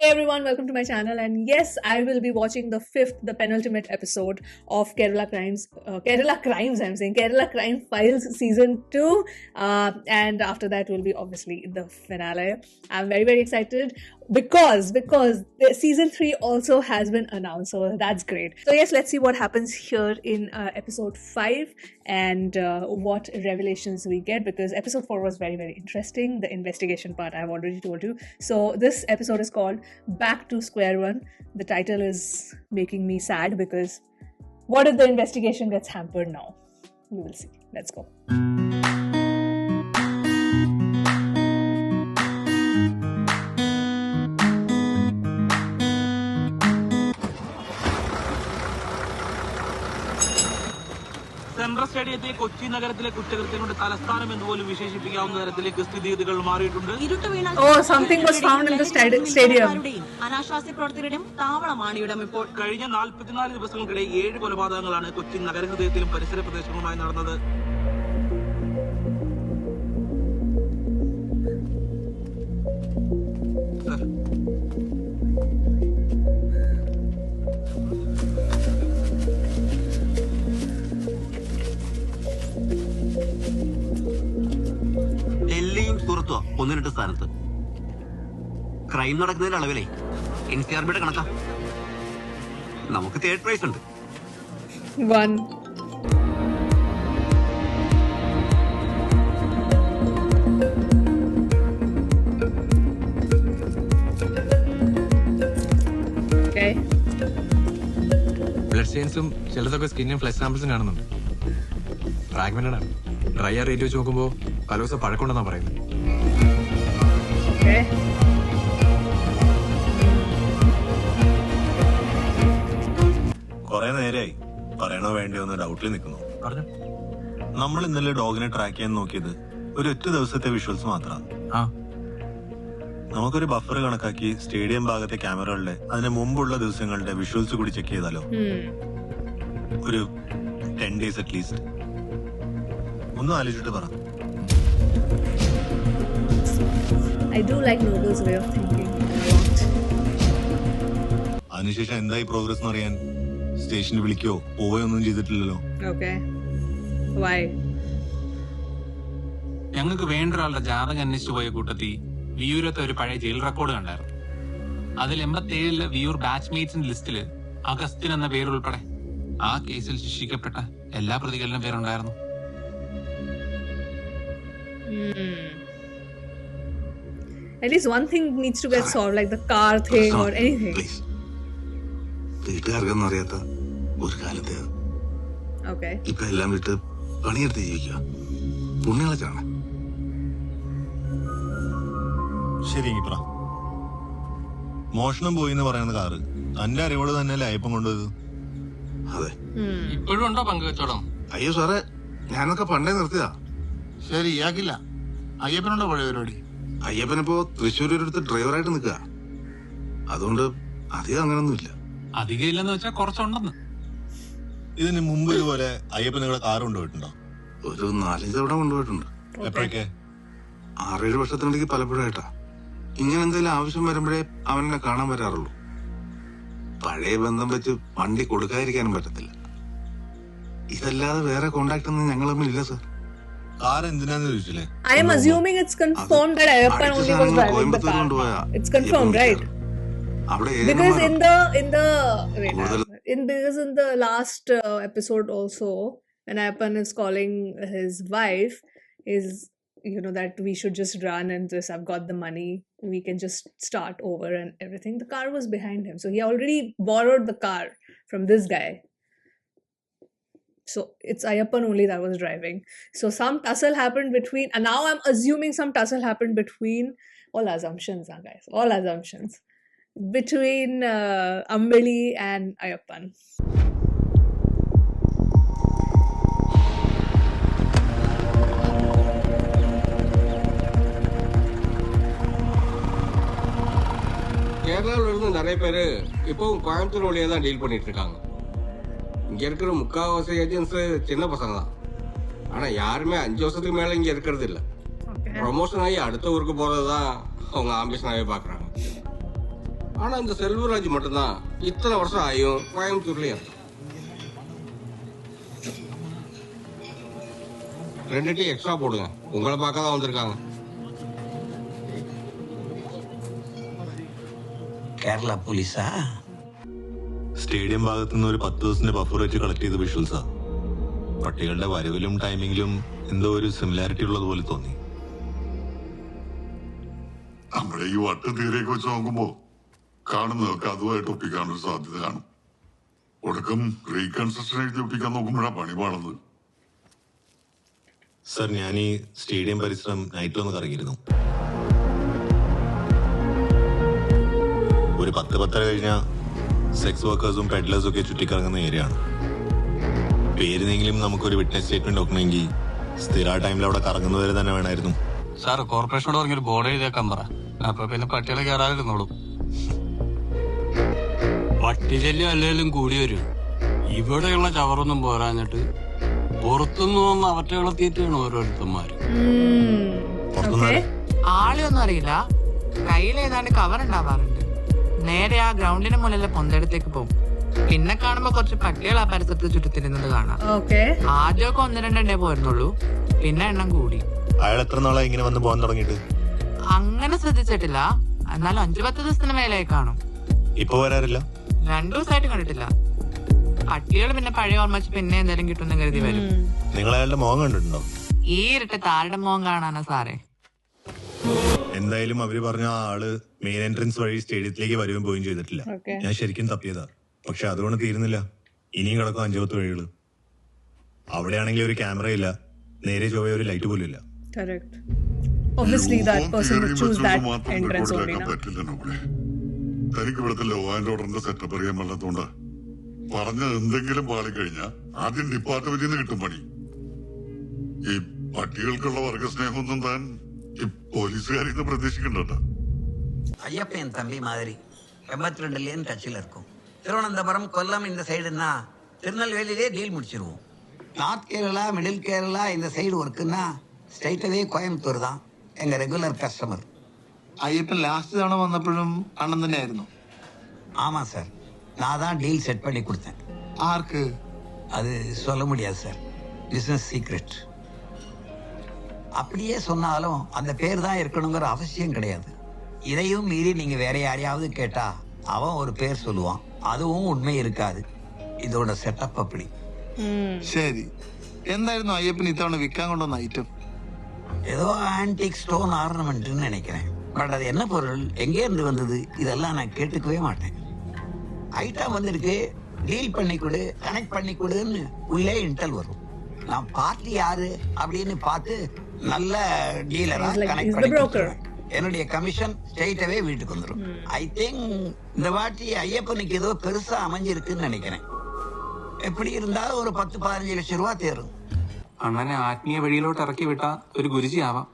Hey everyone, welcome to my channel. And yes, I will be watching the penultimate episode of Kerala Crimes. Kerala Crime Files Season 2. And after that will be obviously the finale. I'm very, very excited because the Season 3 also has been announced. So that's great. So yes, let's see what happens here in episode 5 and what revelations we get, because episode 4 was very, very interesting. The investigation part I've already told you. So this episode is called Back to Square One. The title is making me sad because what if the investigation gets hampered now? We will see. Let's go. Central സ്റ്റേഡിയത്തെ കൊച്ചി നഗരത്തിലെ കുറ്റകൃത്യങ്ങളുടെ തലസ്ഥാനം എന്ന് പോലും വിശേഷിപ്പിക്കാവുന്ന തരത്തിലേക്ക് സ്ഥിതിഗതികൾ മാറിയിട്ടുണ്ട്. അനാശാസ്യ പ്രവർത്തകരുടെയും താവളമാണ് ഇവിടം. ഇപ്പോൾ കഴിഞ്ഞ 44 ദിവസങ്ങൾക്കിടെ 7 കൊലപാതകങ്ങളാണ് കൊച്ചി നഗരഹൃദയത്തിലും പരിസര പ്രദേശങ്ങളുമായി നടന്നത്. ഡൽഹിയും സൂറത്തുവാ 1-2 സ്ഥാനത്ത്. ക്രൈം നടക്കുന്നതിന്റെ അളവിലേ NCRBയുടെ കണക്കാ. നമുക്ക് 3rd പ്രൈസ് ഉണ്ട്. 1. Okay. ബ്ലഡ് സ്റ്റെയിൻസും ചിലതൊക്കെ സ്കിന്നും ഫ്ലഷ് സാമ്പിൾസും കാണുന്നുണ്ട്. ഫ്രാഗ്മെന്റഡ് ആണ്. ഡ്രൈ എയർ റേറ്റ് വെച്ച് നോക്കുമ്പോൾ പല ദിവസം പഴക്കമുണ്ടെന്നാണ് പറയുന്നത്. Okay. കുറെ നേരമായി പറയണോ വേണ്ടിയോ എന്ന് ഡൗട്ടിൽ നിൽക്കുന്നു. നമ്മൾ ഇന്നലെ ഡോഗിനെ ട്രാക്ക് ചെയ്യാൻ നോക്കിയത് ഒരൊറ്റ ദിവസത്തെ വിഷ്വൽസ് മാത്രമാണ്. നമുക്കൊരു ബഫർ കണക്കാക്കി സ്റ്റേഡിയം ഭാഗത്തെ ക്യാമറകളുടെ അതിന് മുമ്പുള്ള ദിവസങ്ങളുടെ വിഷ്വൽസ് കൂടി ചെക്ക് ചെയ്താലോ? ഒരു 10 days അറ്റ്ലീസ്റ്റ്. ഒന്നും ആലോചിച്ചിട്ട് പറ. I do like Noodle's way of thinking. അതിനുശേഷം എന്തായി പ്രോഗ്രസ് എന്ന് അറിയാൻ സ്റ്റേഷനിൽ വിളിക്കോ പോവുകയൊന്നും ചെയ്തിട്ടില്ലല്ലോ. Okay. Why? ഞങ്ങൾക്ക് വേണ്ട ഒരാളുടെ ജാതകം അന്വേഷിച്ചു പോയ കൂട്ടത്തിൽ വിയൂരത്തെ ഒരു പഴയ ജയിൽ റെക്കോർഡ് കണ്ടായിരുന്നു. അതിൽ 87 വിയൂർ ബാച്ച്മേറ്റ്സിന്റെ ലിസ്റ്റില് അഗസ്റ്റിൻ എന്ന പേരുൾപ്പെടെ ആ കേസിൽ ശിക്ഷിക്കപ്പെട്ട എല്ലാ പ്രതികളിലും പേരുണ്ടായിരുന്നു. At least one thing needs to get solved, like the car thing or anything. വീട്ടുകാർക്കൊന്നും അറിയാത്ത ഒരു കാലത്തെ Okay. ഇപ്പൊ എല്ലാം വിട്ട് പണിയെടുത്ത് ജീവിക്കുക. പുണ്യങ്ങളാണ്. ശരി പറ. മോഷണം പോയി എന്ന് പറയുന്ന കാറ് തന്റെ അറിവോട് തന്നെയല്ലേ അയ്യപ്പം കൊണ്ടുപോയത്? അതെ. ഇപ്പോഴും ഉണ്ടോ പങ്കുവെച്ചോടം? അയ്യോ സാറേ, ഞാനൊക്കെ പണ്ടേ നിർത്തിയതാ. ശരി ഇയാക്കില്ല. അയ്യപ്പനുണ്ടോ പഴയ പരിപാടി? അയ്യപ്പനിപ്പോ തൃശ്ശൂരടുത്ത് ഡ്രൈവറായിട്ട് നിൽക്കുക. അതുകൊണ്ട് അധികം അങ്ങനൊന്നുമില്ല. അധികം ഇല്ലെന്ന് വെച്ചാൽ കുറച്ചുണ്ടെന്ന്. ഇതിന് മുമ്പ് ഇതുപോലെ അയ്യപ്പൻ നിങ്ങളെ കാർ കൊണ്ടുപോയിട്ടുണ്ടോ? ഒരു 4-5 തവണ കൊണ്ടുപോയിട്ടുണ്ട്. എപ്പോഴൊക്കെ? 6-7 വർഷത്തിനിടയ്ക്ക് പലപ്പോഴായിട്ടാ. ഇങ്ങനെ എന്തെങ്കിലും ആവശ്യം വരുമ്പോഴേ അവനെ കാണാൻ വരാറുള്ളൂ. പഴയ ബന്ധം വെച്ച് വണ്ടി കൊടുക്കാതിരിക്കാനും പറ്റത്തില്ല. ഇതല്ലാതെ വേറെ കോണ്ടാക്ട് ഒന്നും ഞങ്ങൾ തമ്മിലില്ല സാർ. കാർ എന്തിനാന്ന് ചോദിച്ചില്ലേ? I am assuming it's confirmed that Ayappan only was driving the car. It's confirmed, right? Because in the last episode also, when Ayappan is calling his wife, is that we should just run and just I've got the money, we can just start over and everything. The car was behind him, so he already borrowed the car from this guy. So it's Ayappan only that was driving. So some tussle happened between, and now I'm assuming some tussle happened between, all assumptions, guys, all assumptions, between Ambali and Ayappan. கேரளாவில் இருந்து நிறைய பேர் இப்போவும் கோயம்புத்தூர் வழியாக தான் deal பண்ணிட்டு இருக்காங்க. இங்க இருக்கிற முக்கால்வாசி ஏஜென்ட்ஸ் சின்ன பசங்க தான். ஆனா யாருமே 5 வருஷத்துக்கு மேல இங்க இருக்கிறது இல்ல. ப்ரொமோஷன் ஆகி அடுத்த ஊருக்கு போறதுதான் அவங்க ஆம்பிஷனாவே பாக்குறாங்க. ஆனா இந்த செல்வராஜ் மட்டும்தான் இத்தனை வருஷம் ஆயும் கோயம்புத்தூர்லயே இருக்கான். 2 டீ எக்ஸ்ட்ரா போடுங்க, உங்களை பார்க்க தான் வந்திருக்காங்க. കേരള പോലീസാ? സ്റ്റേഡിയം ഭാഗത്തു നിന്ന് ഒരു 10 ദിവസത്തിന്റെ ബഫർ വെച്ച് കളക്ട് ചെയ്ത വിഷ്വൽസാ. പട്ടികളുടെ വരവിലും ടൈമിങ്ങിലും എന്തോ ഒരു സിമിലാരിറ്റി ഉള്ളതുപോലെ തോന്നി. നമ്മുടെ ഈ വട്ട് തീരെയൊക്കെ വെച്ച് നോക്കുമ്പോ കാണുന്നതൊക്കെ അതുമായിട്ട് ഒപ്പിക്കാനൊരു സാധ്യത കാണും. ഒടുക്കം റീകൺസ്ട്രക്ഷൻ എഴുതി ഒപ്പിക്കാൻ നോക്കുമ്പോഴാണ് പണി പാടുന്നത്. സർ, ഞാൻ ഈ സ്റ്റേഡിയം പരിസരം നൈറ്റ് ഒന്ന് കറങ്ങിയിരുന്നു. ഒരു 10-10:30 കഴിഞ്ഞാൽ സെക്സ് വർക്കേഴ്സും പെഡ്ലേഴ്സും ഒക്കെ ചുറ്റിക്കറങ്ങുന്ന ഏരിയ ആണ്. പേരുന്നെങ്കിലും നമുക്കൊരു വിറ്റ്നസ് സ്റ്റേറ്റ്മെന്റ് നോക്കണമെങ്കിൽ സ്ഥിര ടൈമിൽ അവിടെ കറങ്ങുന്നവരെ തന്നെ വേണമായിരുന്നു. സാർ, കോർപ്പറേഷനോട് പറഞ്ഞൊരു ബോർഡ് എഴുതിയേക്കാൻ പറ. അപ്പൊ പിന്നെ പട്ടികളെ കയറാതിരുന്നോളൂ. പട്ടിശല്യം അല്ലെങ്കിലും കൂടി വരും. ഇവിടെയുള്ള ചവറൊന്നും പോരാഞ്ഞിട്ട് പുറത്തുനിന്ന് വന്ന് അവറ്റകളെത്തിയിട്ടാണ് ഓരോരുത്തന്മാര്. ആളെയൊന്നും അറിയില്ല, കയ്യിൽ ഏതാണ്ട് കവർ ഉണ്ടാവാറുണ്ട്. നേരെ ആ ഗ്രൗണ്ടിന് മുന്നിലെ പൊന്തടത്തേക്ക് പോകും. പിന്നെ കാണുമ്പോ കുറച്ച് പട്ടികൾ ആ പരിസരത്ത് ചുറ്റത്തിരുന്നത് കാണാം. ആദ്യമൊക്കെ 1-2 പോയിരുന്നുള്ളൂ, പിന്നെ എണ്ണം കൂടി. അയാൾ എത്ര നാളായി ഇങ്ങനെ വന്ന് പോകാൻ തുടങ്ങിയിട്ട്? അങ്ങനെ ശ്രദ്ധിച്ചിട്ടില്ല, എന്നാലും 5-10 ദിവസത്തിന് മേലായി കാണും. ഇപ്പൊ വരാറില്ല? 2 ദിവസമായിട്ട് കണ്ടിട്ടില്ല. പട്ടികൾ പിന്നെ പഴയ ഓർമ്മ വെച്ച് പിന്നെ എന്തെങ്കിലും കിട്ടുന്ന കരുതി വരും. നിങ്ങൾ അയാളുടെ മുഖം കണ്ടിട്ടുണ്ടോ? ഈ ഇരുട്ടത്ത് ആരുടെ മുഖം കാണാനാ സാറേ? എന്തായാലും അവര് പറഞ്ഞ ആ ആള് മെയിൻ എൻട്രൻസ് വഴി സ്റ്റേഡിയത്തിലേക്ക് വരുകയും പോവുകയും ചെയ്തിട്ടില്ല. ഞാൻ ശരിക്കും തപ്പിയതാ, പക്ഷെ അതുകൊണ്ട് തീരുന്നില്ല. ഇനിയും കിടക്കും 5-10 വഴികള്. അവിടെയാണെങ്കിൽ ഒരു ക്യാമറ ഇല്ല, നേരെ ചൊവ്വേ ഒരു ലൈറ്റ് പോലും ഇല്ല. തനിക്ക് ഇവിടുത്തെ ലോ ആൻഡ് ഓർഡറിന്റെ സെറ്റപ്പ് അറിയാൻ പാടാത്തോണ്ട് പറഞ്ഞ എന്തെങ്കിലും പാളിക്കഴിഞ്ഞാൽ ആദ്യം ഡിപ്പാർട്ട്മെന്റിൽ നിന്ന് കിട്ടും പണി. ഈ പട്ടികൾക്കുള്ള വർഗസ്നേഹമൊന്നും താൻ ഈ പോലീസുകാരിൽ നിന്ന് പ്രതീക്ഷിക്കണ്ട. ஐயப்ப என் தம்பி மாதிரி 82 டச்சில் இருக்கும். திருவனந்தபுரம், கொல்லம் இந்த சைடுன்னா திருநெல்வேலியிலே டீல் முடிச்சிருவோம். நார்த் கேரளா, மிடில் கேரளா இந்த சைடு ஒர்க்குன்னா ஸ்ட்ரைட்டாகவே கோயம்புத்தூர் தான் எங்கள் ரெகுலர் கஸ்டமர். അയ്യപ്പൻ ലാസ്റ്റ് തവണ വന്നപ്പോഴും അണ്ണൻ തന്നെ ആയിരുന്നു? ஆமாம் சார், நான் தான் டீல் செட் பண்ணி கொடுத்தேன். ആർക്ക്? அது சொல்ல முடியாது சார், பிஸ்னஸ் சீக்ரெட். அப்படியே சொன்னாலும் அந்த பேர் தான் இருக்கணுங்கிற அவசியம் கிடையாது. இதையும் மீறி நீங்க வேற யாரையாவது கேட்டா அவன் ஒரு பேர் சொல்லுவான், அதுவும் உண்மை இருக்காது. இதோட செட்டப் அப்படி. ശരി, എന്തായിരുന്നു അയ്യപ്പൻ ഇത്തവണ വിൽക്കാൻ കൊണ്ടുവന്ന ഐറ്റം? ஏதோ ஆன்டிக் ஸ்டோன் ஆர்னமெண்ட்னு நினைக்கிறேன். பட் அது என்ன பொருள், எங்கே இருந்து வந்தது, இதெல்லாம் நான் கேட்டுக்கவே மாட்டேன். ஐட்டம் வந்திருக்கு, டீல் பண்ணி கொடு, கனெக்ட் பண்ணி கொடுன்னு உள்ளே இன்டல் வரும். நான் பார்ட்டி யாரு அப்படின்னு பார்த்து நல்ல டீலரா கனெக்ட் பண்ணி கொடுத்துருவேன். என்னுடைய கமிஷன் ஸ்ட்ரெயிட்டாவே வீட்டுக்கு வந்துடும். ஐ திங்க் இந்த வாட்டி ஐயப்பனுக்கு ஏதோ பெருசா அமைஞ்சிருக்குன்னு நினைக்கிறேன். எப்படி இருந்தாலும் ஒரு 10-15 ലക്ഷം രൂപ തേറും. അണ്ണനെ ആത്മീയ വഴിയിലോട്ട് ഇറക്കി വിട്ട ഒരു ഗുരുജി ആവാം.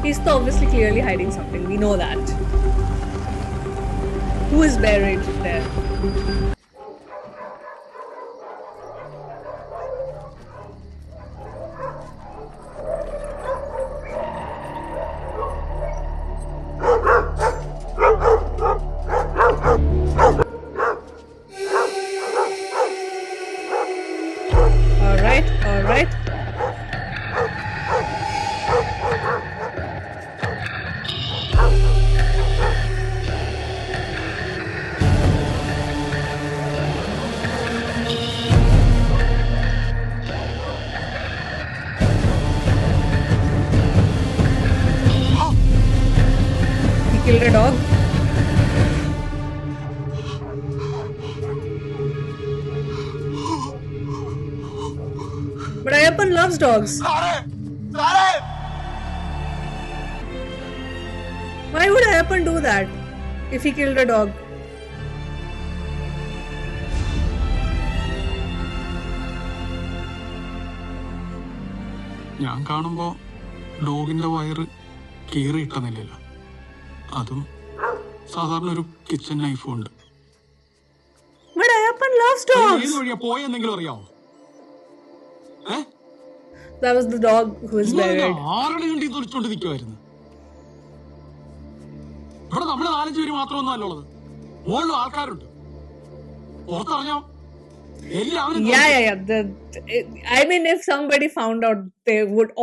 He's obviously clearly hiding something. We know that. Who is buried there? All right. He killed a dog. But Ayyappan loves dogs. Why would Ayyappan do that if he killed a dog? ഞാൻ കാണുമ്പോ ഡോഗിന്റെ വയറ് കീറിയിട്ട നിലയില്ല. അതും സാധാരണ ഒരു kitchen നൈഫും ഉണ്ട്. But Ayyappan loves dogs. ഏത് വഴിയാ പോയെന്നെങ്കിലും അറിയാവോ? That was the dog who was buried. ആരുടെ കണ്ടി തുളിച്ചോണ്ട് നിൽക്കുമായിരുന്നു. ഇവിടെ നമ്മള് 4-5 പേര് മാത്രമൊന്നും അല്ലുള്ളത്. മുകളിലും ആൾക്കാരുണ്ട്. പുറത്തറിഞ്ഞോ? Yeah. I mean, if somebody found out,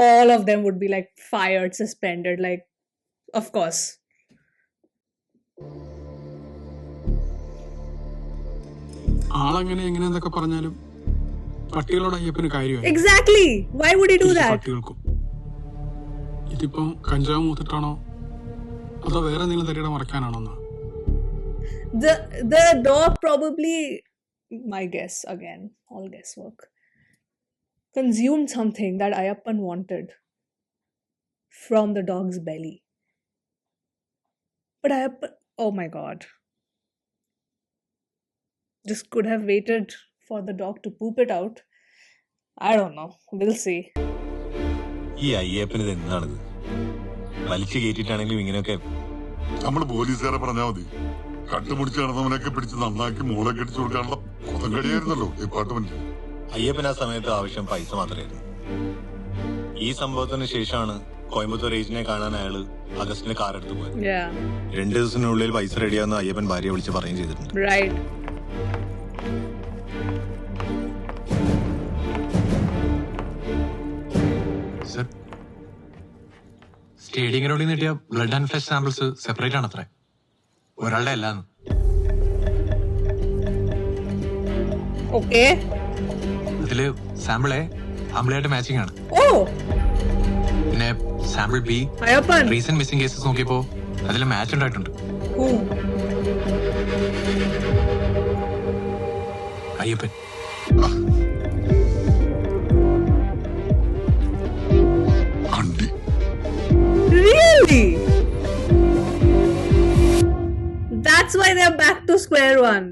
all of them would be like fired, suspended, like, of course. ആളങ്ങനെ എങ്ങനെയെന്നൊക്കെ പറഞ്ഞാലും പട്ടികളോട് അയ്യപ്പന് കാര്യമായി. Exactly. Why would he do that? പട്ടികൾക്കും ഇതിപ്പം കഞ്ചാവ് മൂത്തിട്ടാണോ അതോ വേറെ എന്തെങ്കിലും തരികട മറക്കാനാണോ? The dog probably, my guess again, all guesswork, consumed something that Ayyappan wanted from the dog's belly. But Ayyappan, oh my god, just could have waited for the dog to poop it out. I don't know, we'll see. ഈ അയ്യപ്പന് ഇത് എന്താണിത്? വലിച്ചു കയറ്റിട്ടാണെങ്കിലും ഇങ്ങനെയൊക്കെ നമ്മള് പോലീസുകാരെ പറഞ്ഞാൽ മതി. കട്ടുപിടിച്ച് നടന്നവനൊക്കെ പിടിച്ച് നന്നാക്കി മൂളെ കെട്ടിച്ചു കൊടുക്കാനുള്ള കൊതങ്കടിയായിരുന്നല്ലോ ഡിപ്പാർട്ട്മെന്റ്. അയ്യപ്പൻ ആ സമയത്ത് ആവശ്യം പൈസ മാത്രമായിരുന്നു. ഈ സംഭവത്തിന് ശേഷമാണ് കോയമ്പത്തൂർ ഏജിനെ കാണാൻ അയാള് അഗസ്റ്റിന്റെ കാർ എടുത്തു പോയത്. 2 ദിവസത്തിനുള്ളിൽ പൈസ റെഡിയാവുന്ന അയ്യപ്പൻ ഭാര്യയെ വിളിച്ച് പറയുകയും ചെയ്തിട്ടുണ്ട്. സ്റ്റേഡിയം ഗ്രൗണ്ടിൽ നിന്ന് കിട്ടിയ blood and flush samples separate ആണ് അത്ര, ഒരാളുടെ അല്ലാന്ന്. ഇതില് സാമ്പിൾ എ അമ്പിളിയായിട്ട് മാച്ചിങ് ആണ്. പിന്നെ sample B recent missing cases നോക്കിയപ്പോ അതിൽ മാച്ച് ഉണ്ടായിട്ടുണ്ട്. Ayyappan Really? That's why they're back to square one.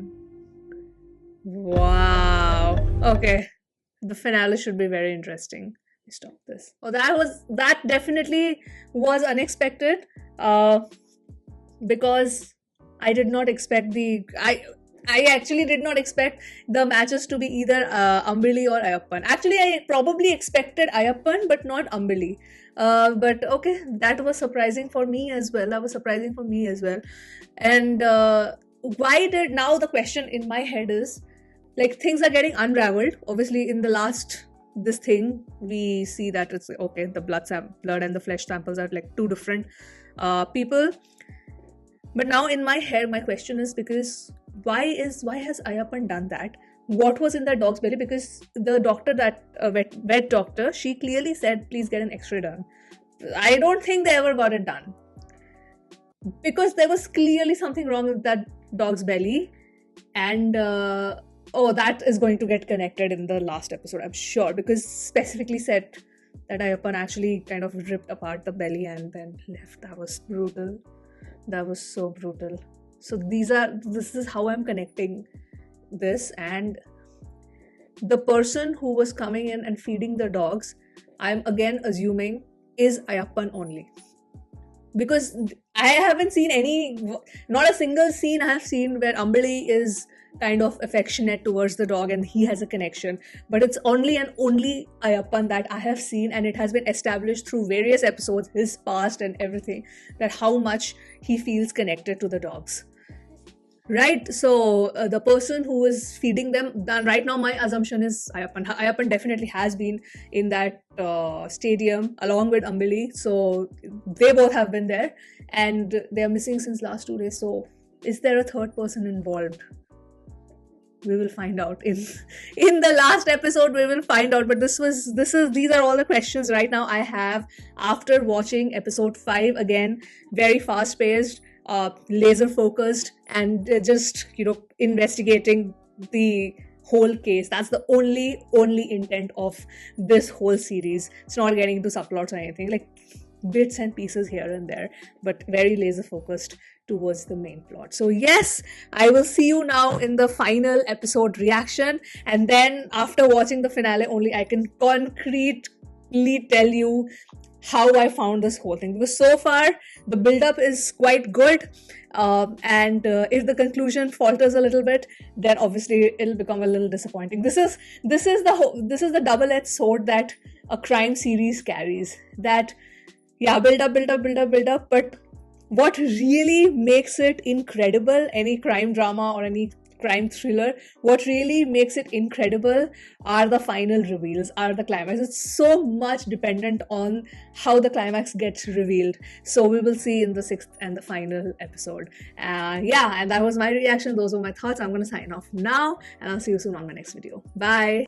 Wow. Okay. The finale should be very interesting. Stop this. Oh, that definitely was unexpected. Because I did not expect I actually did not expect the matches to be either Ambili or Ayyappan. Actually, I probably expected Ayyappan, but not Ambili. But okay, that was surprising for me as well. And now the question in my head is, like, things are getting unraveled. Obviously, in the last this thing, we see that it's okay. The blood and the flesh samples are like 2 different people. But now in my head, my question is, because why has Ayyappan done that? What was in that dog's belly? Because the doctor, that vet doctor, she clearly said, please get an x-ray done. I don't think they ever got it done, because there was clearly something wrong with that dog's belly. And that is going to get connected in the last episode, I'm sure, because specifically said that Ayyappan actually kind of ripped apart the belly and then left. That was brutal. That was so brutal. So this is how I'm connecting this. And the person who was coming in and feeding the dogs, I'm again assuming is Ayyappan only, because I haven't seen not a single scene I have seen where Ambili is kind of affectionate towards the dog and he has a connection. But it's only Ayyappan that I have seen, and it has been established through various episodes, his past and everything, that how much he feels connected to the dogs. Right, so the person who is feeding them, right now my assumption is Ayyappan. Ayyappan definitely has been in that stadium along with Ambili, so they both have been there, and they are missing since last 2 days. So is there a third person involved? We will find out in the last episode. We will find out. But these are all the questions right now I have after watching episode 5 again. Very fast paced, laser focused, and just investigating the whole case. That's the only intent of this whole series. It's not getting into subplots or anything, like bits and pieces here and there, but very laser focused towards the main plot. So yes, I will see you now in the final episode reaction, and then after watching the finale only I can concretely tell you how I found this whole thing, because so far the build-up is quite good, and if the conclusion falters a little bit, then obviously it'll become a little disappointing. This is the double-edged sword that a crime series carries. That build up, but what really makes it incredible, any crime drama or any crime thriller, what really makes it incredible are the final reveals, are the climax. It's so much dependent on how the climax gets revealed. So we will see in the 6th and the final episode. And that was my reaction. Those were my thoughts. I'm going to sign off now, and I'll see you soon on my next video. Bye.